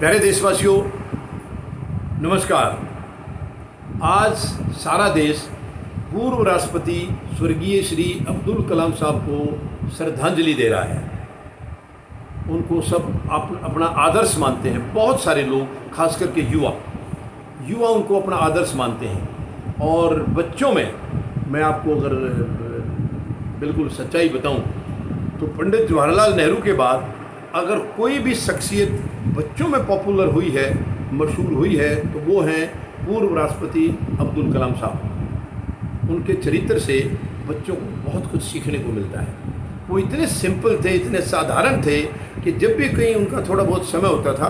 प्यारे देशवासियों, नमस्कार। आज सारा देश पूर्व राष्ट्रपति स्वर्गीय श्री अब्दुल कलाम साहब को श्रद्धांजलि दे रहा है। उनको सब अपना आदर्श मानते हैं। बहुत सारे लोग, खास करके युवा उनको अपना आदर्श मानते हैं। और बच्चों में मैं आपको अगर बिल्कुल सच्चाई बताऊं तो पंडित जवाहरलाल नेहरू के बाद अगर कोई भी शख्सियत बच्चों में पॉपुलर हुई है, मशहूर हुई है, तो वो हैं पूर्व राष्ट्रपति अब्दुल कलाम साहब। उनके चरित्र से बच्चों को बहुत कुछ सीखने को मिलता है। वो इतने सिंपल थे, इतने साधारण थे कि जब भी कहीं उनका थोड़ा बहुत समय होता था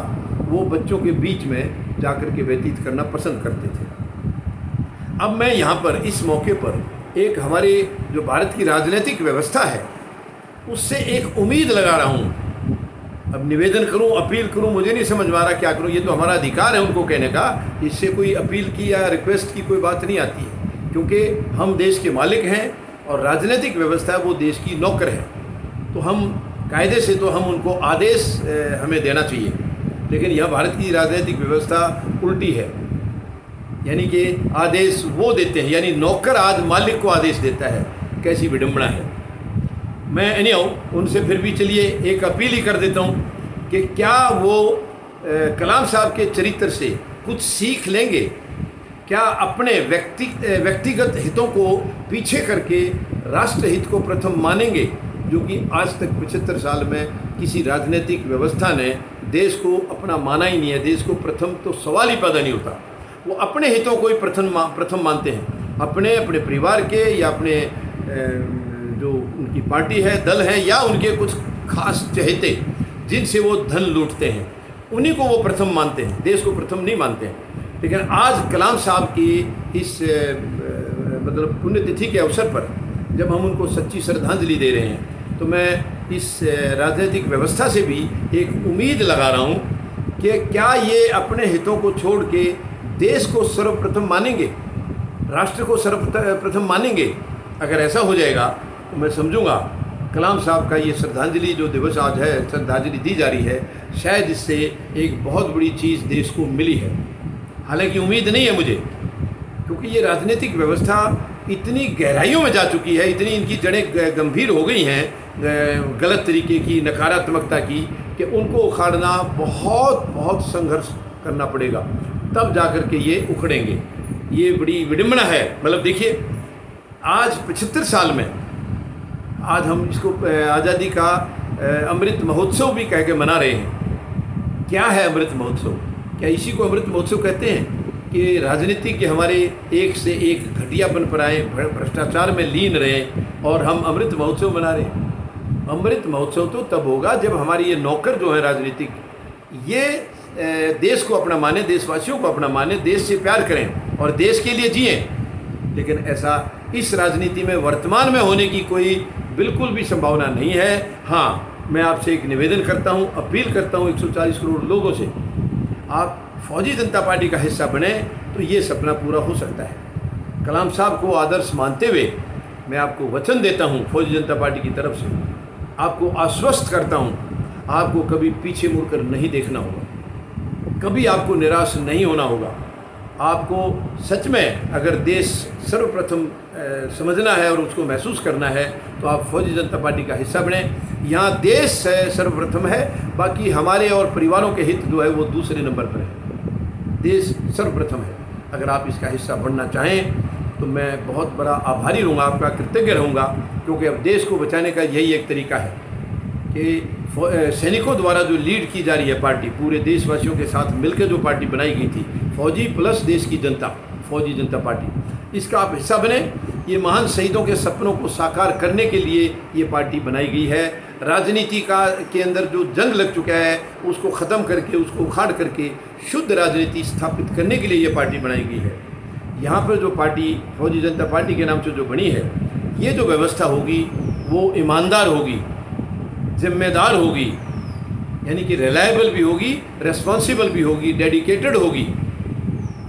वो बच्चों के बीच में जाकर के व्यतीत करना पसंद करते थे। अब मैं यहाँ पर इस मौके पर एक हमारे जो भारत की राजनीतिक व्यवस्था है उससे एक उम्मीद लगा रहा हूँ। अब निवेदन करूं, अपील करूं, मुझे नहीं समझ में आ रहा क्या करूं। ये तो हमारा अधिकार है उनको कहने का। इससे कोई अपील की या रिक्वेस्ट की कोई बात नहीं आती है, क्योंकि हम देश के मालिक हैं और राजनीतिक व्यवस्था वो देश की नौकर है। तो हम कायदे से तो हम उनको आदेश हमें देना चाहिए, लेकिन यह भारत की राजनीतिक व्यवस्था उल्टी है। यानी कि आदेश वो देते हैं, यानी नौकर आज मालिक को आदेश देता है। कैसी विडंबना है। मैं उनसे फिर भी चलिए एक अपील ही कर देता हूँ कि क्या वो कलाम साहब के चरित्र से कुछ सीख लेंगे? क्या अपने व्यक्तिगत हितों को पीछे करके राष्ट्र हित को प्रथम मानेंगे, जो कि आज तक 75 साल में किसी राजनीतिक व्यवस्था ने देश को अपना माना ही नहीं है। देश को प्रथम तो सवाल ही पैदा नहीं होता। वो अपने हितों को ही प्रथम मानते हैं, अपने परिवार के या अपने जो उनकी पार्टी है, दल है, या उनके कुछ खास चहेते जिनसे वो धन लूटते हैं, उन्हीं को वो प्रथम मानते हैं, देश को प्रथम नहीं मानते हैं। लेकिन आज कलाम साहब की इस मतलब पुण्यतिथि के अवसर पर जब हम उनको सच्ची श्रद्धांजलि दे रहे हैं, तो मैं इस राजनीतिक व्यवस्था से भी एक उम्मीद लगा रहा हूँ कि क्या ये अपने हितों को छोड़ के देश को सर्वप्रथम मानेंगे, राष्ट्र को सर्वप्रथम मानेंगे। अगर ऐसा हो जाएगा तो मैं समझूंगा कलाम साहब का ये श्रद्धांजलि जो दिवस आज है, श्रद्धांजलि दी जा रही है, शायद इससे एक बहुत बड़ी चीज़ देश को मिली है। हालांकि उम्मीद नहीं है मुझे, क्योंकि ये राजनीतिक व्यवस्था इतनी गहराइयों में जा चुकी है, इतनी इनकी जड़ें गंभीर हो गई हैं गलत तरीके की, नकारात्मकता की, कि उनको उखाड़ना बहुत संघर्ष करना पड़ेगा, तब जाकर के ये उखड़ेंगे। ये बड़ी विडंबना है। मतलब देखिए, आज 75 साल में आज हम इसको आज़ादी का अमृत महोत्सव भी कह के मना रहे हैं। क्या है अमृत महोत्सव? क्या इसी को अमृत महोत्सव कहते हैं कि राजनीति के हमारे एक से एक घटियापन पर आए, भ्रष्टाचार में लीन रहे और हम अमृत महोत्सव मना रहे हैं? अमृत महोत्सव तो तब होगा जब हमारी ये नौकर जो है राजनीतिक, ये देश को अपना माने, देशवासियों को अपना माने, देश से प्यार करें और देश के लिए जिएं। लेकिन ऐसा इस राजनीति में वर्तमान में होने की कोई बिल्कुल भी संभावना नहीं है। हाँ, मैं आपसे एक निवेदन करता हूँ, अपील करता हूँ 140 करोड़ लोगों से, आप फौजी जनता पार्टी का हिस्सा बने तो ये सपना पूरा हो सकता है। कलाम साहब को आदर्श मानते हुए मैं आपको वचन देता हूँ, फौजी जनता पार्टी की तरफ से आपको आश्वस्त करता हूँ, आपको कभी पीछे मुड़कर नहीं देखना होगा, कभी आपको निराश नहीं होना होगा। आपको सच में अगर देश सर्वप्रथम समझना है और उसको महसूस करना है तो आप फौजी जनता पार्टी का हिस्सा बने। यहाँ देश सर्वप्रथम है, बाकी हमारे और परिवारों के हित जो है वो दूसरे नंबर पर है। देश सर्वप्रथम है। अगर आप इसका हिस्सा बनना चाहें तो मैं बहुत बड़ा आभारी रहूँगा, आपका कृतज्ञ रहूँगा, क्योंकि अब देश को बचाने का यही एक तरीका है कि सैनिकों द्वारा जो लीड की जा रही है पार्टी, पूरे देशवासियों के साथ मिलकर जो पार्टी बनाई गई थी, फौजी प्लस देश की जनता, फौजी जनता पार्टी, इसका आप हिस्सा बने। ये महान शहीदों के सपनों को साकार करने के लिए ये पार्टी बनाई गई है। राजनीति के अंदर जो जंग लग चुका है उसको ख़त्म करके, उसको उखाड़ करके शुद्ध राजनीति स्थापित करने के लिए ये पार्टी बनाई गई है। यहाँ पर जो पार्टी फौजी जनता पार्टी के नाम से जो बनी है, ये जो व्यवस्था होगी वो ईमानदार होगी, जिम्मेदार होगी, यानी कि रिलायबल भी होगी, रेस्पॉन्सिबल भी होगी, डेडिकेटेड होगी।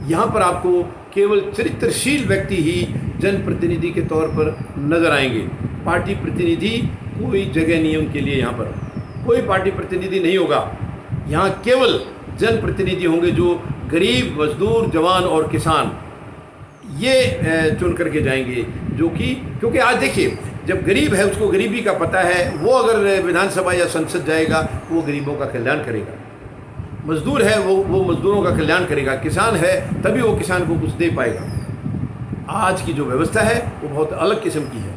यहाँ पर आपको केवल चरित्रशील व्यक्ति ही जनप्रतिनिधि के तौर पर नजर आएंगे। पार्टी प्रतिनिधि कोई जगह नहीं है उनके लिए। यहाँ पर कोई पार्टी प्रतिनिधि नहीं होगा। यहाँ केवल जनप्रतिनिधि होंगे जो गरीब, मजदूर, जवान और किसान ये चुन करके जाएंगे, जो कि क्योंकि आज देखिए, जब गरीब है उसको गरीबी का पता है, वो अगर विधानसभा या संसद जाएगा वो गरीबों का कल्याण करेगा। मजदूर है वो मजदूरों का कल्याण करेगा। किसान है तभी वो किसान को कुछ दे पाएगा। आज की जो व्यवस्था है वो बहुत अलग किस्म की है।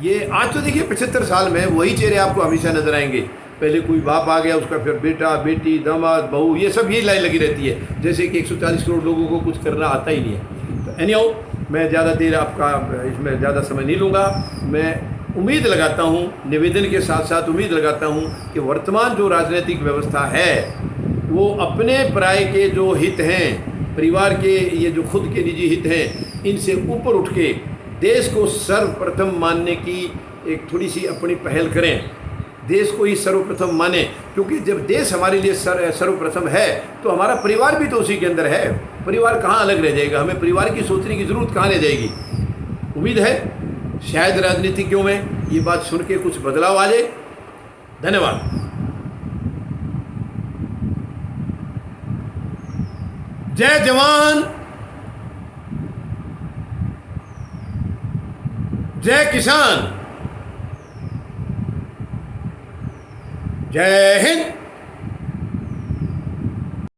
ये आज तो देखिए 75 साल में वही चेहरे आपको हमेशा नजर आएंगे। पहले कोई बाप आ गया, उसका फिर बेटा, बेटी, दामाद, बहू, ये सब यही लाइन लगी रहती है, जैसे कि 140 करोड़ लोगों को कुछ करना आता ही नहीं है। तो एनीहाउ, मैं ज़्यादा देर आपका इसमें ज़्यादा समय नहीं लूँगा। मैं उम्मीद लगाता हूँ, निवेदन के साथ साथ उम्मीद लगाता हूँ कि वर्तमान जो राजनीतिक व्यवस्था है वो अपने पराये के जो हित हैं, परिवार के ये जो खुद के निजी हित हैं, इनसे ऊपर उठ के देश को सर्वप्रथम मानने की एक थोड़ी सी अपनी पहल करें। देश को ही सर्वप्रथम माने, क्योंकि जब देश हमारे लिए सर्वप्रथम है तो हमारा परिवार भी तो उसी के अंदर है। परिवार कहाँ अलग रह जाएगा, हमें परिवार की सोचने की ज़रूरत कहाँ रह जाएगी। उम्मीद है शायद राजनीतिज्ञों में ये बात सुन के कुछ बदलाव आ जाए। धन्यवाद। जय जवान, जय किसान, जय हिंद।